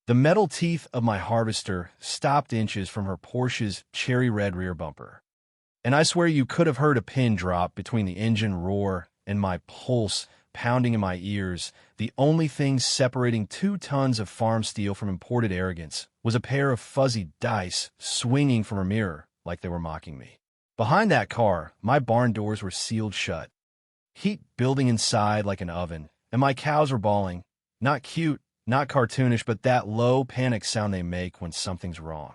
The metal teeth of my harvester stopped inches from her Porsche's cherry red rear bumper. And I swear you could have heard a pin drop between the engine roar and my pulse pounding in my ears. The only thing separating 2 tons of farm steel from imported arrogance was a pair of fuzzy dice swinging from her mirror like they were mocking me. Behind that car, my barn doors were sealed shut. Heat building inside like an oven, and my cows were bawling. Not cute, not cartoonish, but that low panic sound they make when something's wrong.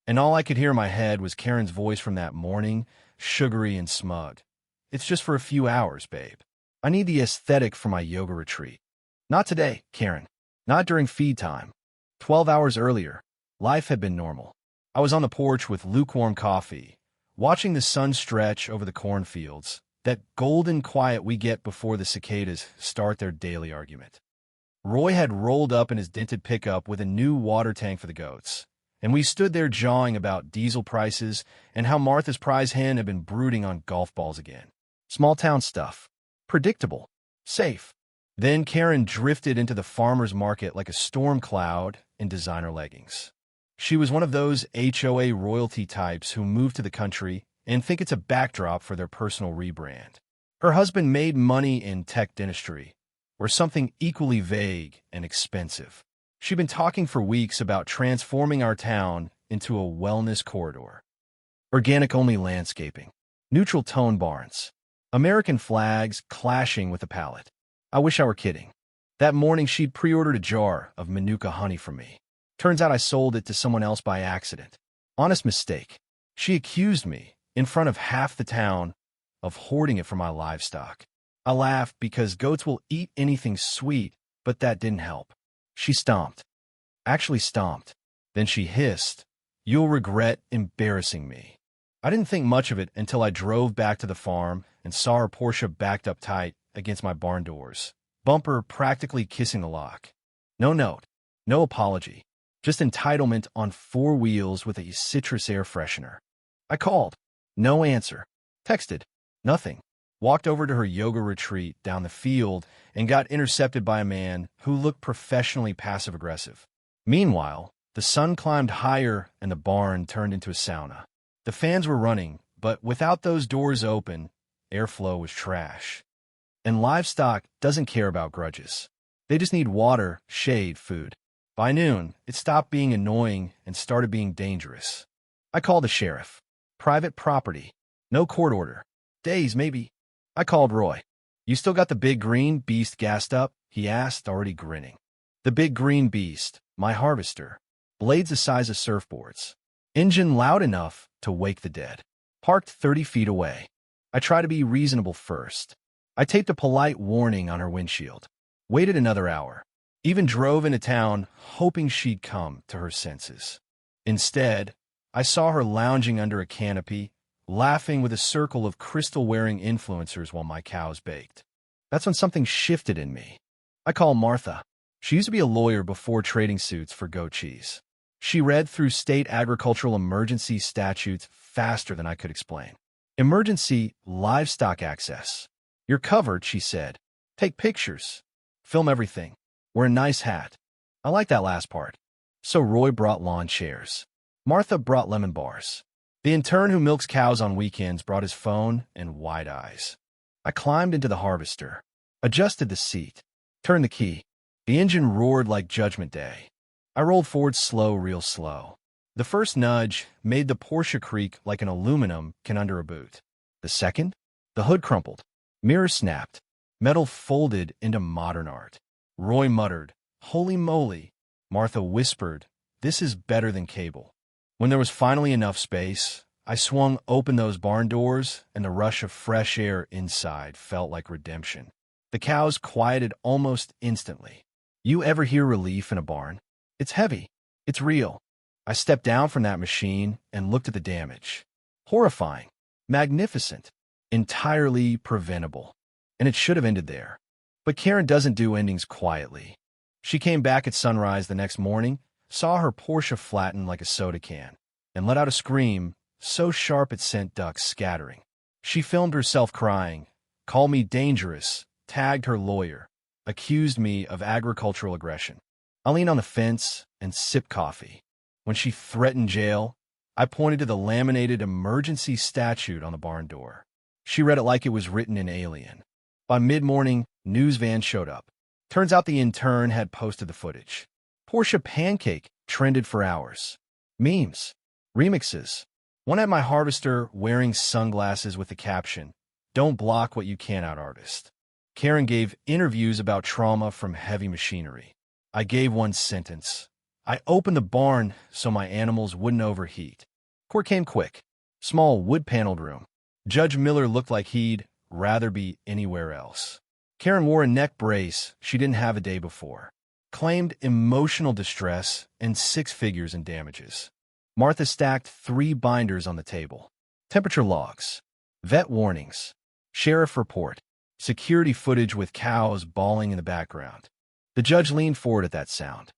And all I could hear in my head was Karen's voice from that morning, sugary and smug. It's just for a few hours, babe. I need the aesthetic for my yoga retreat. Not today, Karen. Not during feed time. 12 hours earlier, life had been normal. I was on the porch with lukewarm coffee, watching the sun stretch over the cornfields, that golden quiet we get before the cicadas start their daily argument. Roy had rolled up in his dented pickup with a new water tank for the goats, and we stood there jawing about diesel prices and how Martha's prize hen had been brooding on golf balls again. Small town stuff. Predictable. Safe. Then Karen drifted into the farmer's market like a storm cloud in designer leggings. She was one of those HOA royalty types who move to the country and think it's a backdrop for their personal rebrand. Her husband made money in tech dentistry, or something equally vague and expensive. She'd been talking for weeks about transforming our town into a wellness corridor. Organic-only landscaping, neutral tone barns, American flags clashing with the palette. I wish I were kidding. That morning she'd pre-ordered a jar of Manuka honey from me. Turns out I sold it to someone else by accident. Honest mistake. She accused me, in front of half the town, of hoarding it for my livestock. I laughed because goats will eat anything sweet, but that didn't help. She stomped. Actually stomped. Then she hissed, "You'll regret embarrassing me." I didn't think much of it until I drove back to the farm and saw her Porsche backed up tight against my barn doors, bumper practically kissing the lock. No note, no apology, just entitlement on 4 wheels with a citrus air freshener. I called. No answer. Texted. Nothing. Walked over to her yoga retreat down the field and got intercepted by a man who looked professionally passive-aggressive. Meanwhile, the sun climbed higher and the barn turned into a sauna. The fans were running, but without those doors open, airflow was trash. And livestock doesn't care about grudges. They just need water, shade, food. By noon, it stopped being annoying and started being dangerous. I called the sheriff. Private property. No court order. Days, maybe. I called Roy. "You still got the big green beast gassed up?" he asked, already grinning. The big green beast, my harvester. Blades the size of surfboards. Engine loud enough to wake the dead. Parked 30 feet away. I try to be reasonable first. I taped a polite warning on her windshield. Waited another hour. Even drove into town, hoping she'd come to her senses. Instead, I saw her lounging under a canopy, laughing with a circle of crystal-wearing influencers while my cows baked. That's when something shifted in me. I called Martha. She used to be a lawyer before trading suits for goat cheese. She read through state agricultural emergency statutes faster than I could explain. Emergency livestock access. "You're covered," she said. "Take pictures. Film everything. Wear a nice hat." I like that last part. So Roy brought lawn chairs. Martha brought lemon bars. The intern who milks cows on weekends brought his phone and wide eyes. I climbed into the harvester, adjusted the seat, turned the key. The engine roared like Judgment Day. I rolled forward slow, real slow. The first nudge made the Porsche creak like an aluminum can under a boot. The second, the hood crumpled. Mirror snapped. Metal folded into modern art. Roy muttered, "Holy moly." Martha whispered, "This is better than cable." When there was finally enough space, I swung open those barn doors, and the rush of fresh air inside felt like redemption. The cows quieted almost instantly. You ever hear relief in a barn? It's heavy. It's real. I stepped down from that machine and looked at the damage. Horrifying. Magnificent. Entirely preventable. And it should have ended there. But Karen doesn't do endings quietly. She came back at sunrise the next morning, saw her Porsche flatten like a soda can, and let out a scream so sharp it sent ducks scattering. She filmed herself crying, called me dangerous, tagged her lawyer, accused me of agricultural aggression. I leaned on the fence, and sip coffee. When she threatened jail, I pointed to the laminated emergency statute on the barn door. She read it like it was written in Alien. By mid-morning, news van showed up. Turns out the intern had posted the footage. Porsche pancake trended for hours. Memes. Remixes. One had my harvester wearing sunglasses with the caption, "Don't block what you can out, artist." Karen gave interviews about trauma from heavy machinery. I gave one sentence. I opened the barn so my animals wouldn't overheat. Court came quick. Small wood-paneled room. Judge Miller looked like he'd rather be anywhere else. Karen wore a neck brace she didn't have a day before. Claimed emotional distress and 6 figures in damages. Martha stacked 3 binders on the table. Temperature logs. Vet warnings. Sheriff report. Security footage with cows bawling in the background. The judge leaned forward at that sound.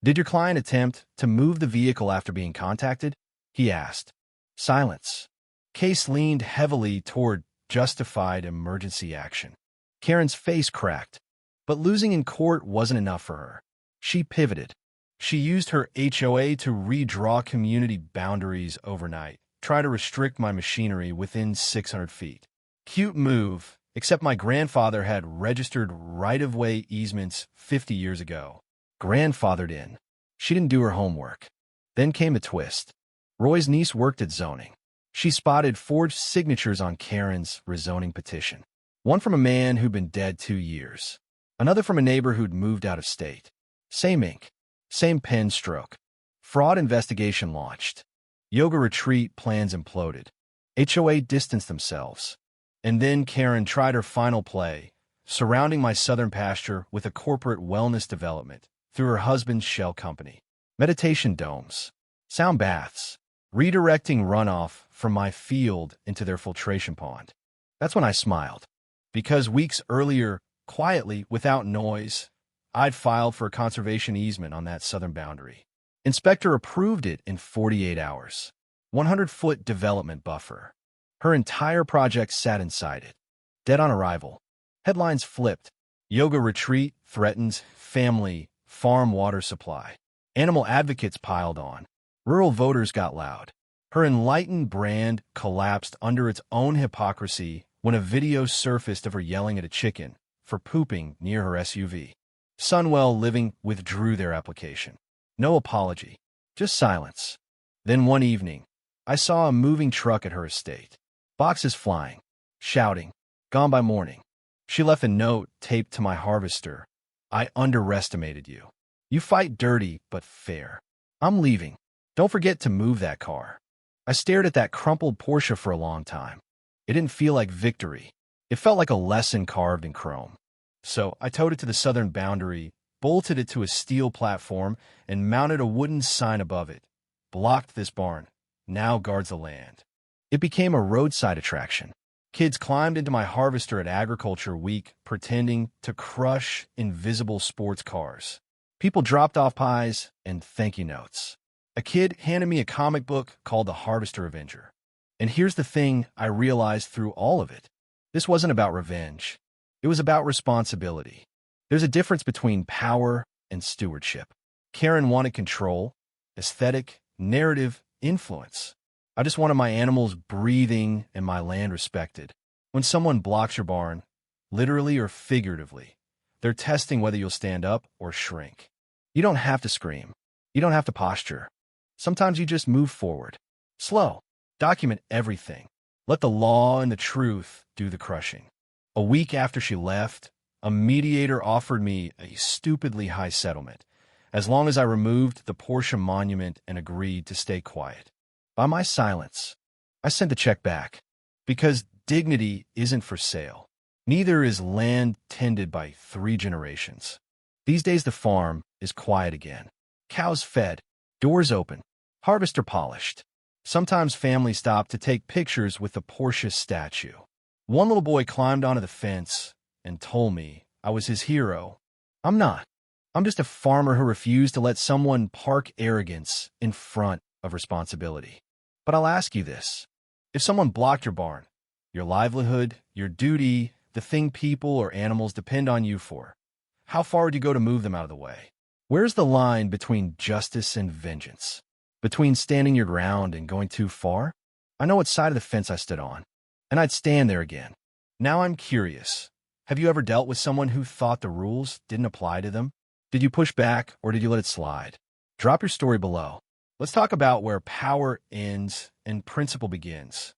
"Did your client attempt to move the vehicle after being contacted?" he asked. Silence. Case leaned heavily toward justified emergency action. Karen's face cracked. But losing in court wasn't enough for her. She pivoted. She used her HOA to redraw community boundaries overnight, try to restrict my machinery within 600 feet. Cute move, except my grandfather had registered right-of-way easements 50 years ago. Grandfathered in. She didn't do her homework. Then came a twist. Roy's niece worked at zoning. She spotted forged signatures on Karen's rezoning petition. One from a man who'd been dead 2 years. Another from a neighbor who'd moved out of state. Same ink. Same pen stroke. Fraud investigation launched. Yoga retreat plans imploded. HOA distanced themselves. And then Karen tried her final play, surrounding my southern pasture with a corporate wellness development through her husband's shell company. Meditation domes. Sound baths. Redirecting runoff from my field into their filtration pond. That's when I smiled. Because weeks earlier, quietly, without noise, I'd filed for a conservation easement on that southern boundary. Inspector approved it in 48 hours. 100-foot development buffer. Her entire project sat inside it. Dead on arrival. Headlines flipped. Yoga retreat threatens family, farm water supply. Animal advocates piled on. Rural voters got loud. Her enlightened brand collapsed under its own hypocrisy when a video surfaced of her yelling at a chicken for pooping near her SUV. Sunwell Living withdrew their application. No apology, just silence. Then one evening, I saw a moving truck at her estate. Boxes flying, shouting, "Gone by morning." She left a note taped to my harvester. "I underestimated you. You fight dirty but fair. I'm leaving. Don't forget to move that car." I stared at that crumpled Porsche for a long time. It didn't feel like victory. It felt like a lesson carved in chrome. So I towed it to the southern boundary, bolted it to a steel platform, and mounted a wooden sign above it. "Blocked this barn. Now guards the land." It became a roadside attraction. Kids climbed into my harvester at Agriculture Week, pretending to crush invisible sports cars. People dropped off pies and thank you notes. A kid handed me a comic book called The Harvester Avenger. And here's the thing I realized through all of it. This wasn't about revenge. It was about responsibility. There's a difference between power and stewardship. Karen wanted control, aesthetic, narrative, influence. I just wanted my animals breathing and my land respected. When someone blocks your barn, literally or figuratively, they're testing whether you'll stand up or shrink. You don't have to scream. You don't have to posture. Sometimes you just move forward. Slow. Document everything. Let the law and the truth do the crushing. A week after she left, a mediator offered me a stupidly high settlement, as long as I removed the Porsche monument and agreed to stay quiet. By my silence, I sent the check back, because dignity isn't for sale. Neither is land tended by 3 generations. These days the farm is quiet again. Cows fed, doors open, harvester polished. Sometimes families stop to take pictures with the Porsche statue. One little boy climbed onto the fence and told me I was his hero. I'm not. I'm just a farmer who refused to let someone park arrogance in front of responsibility. But I'll ask you this. If someone blocked your barn, your livelihood, your duty, the thing people or animals depend on you for, how far would you go to move them out of the way? Where's the line between justice and vengeance? Between standing your ground and going too far? I know what side of the fence I stood on, and I'd stand there again. Now I'm curious. Have you ever dealt with someone who thought the rules didn't apply to them? Did you push back, or did you let it slide? Drop your story below. Let's talk about where power ends and principle begins.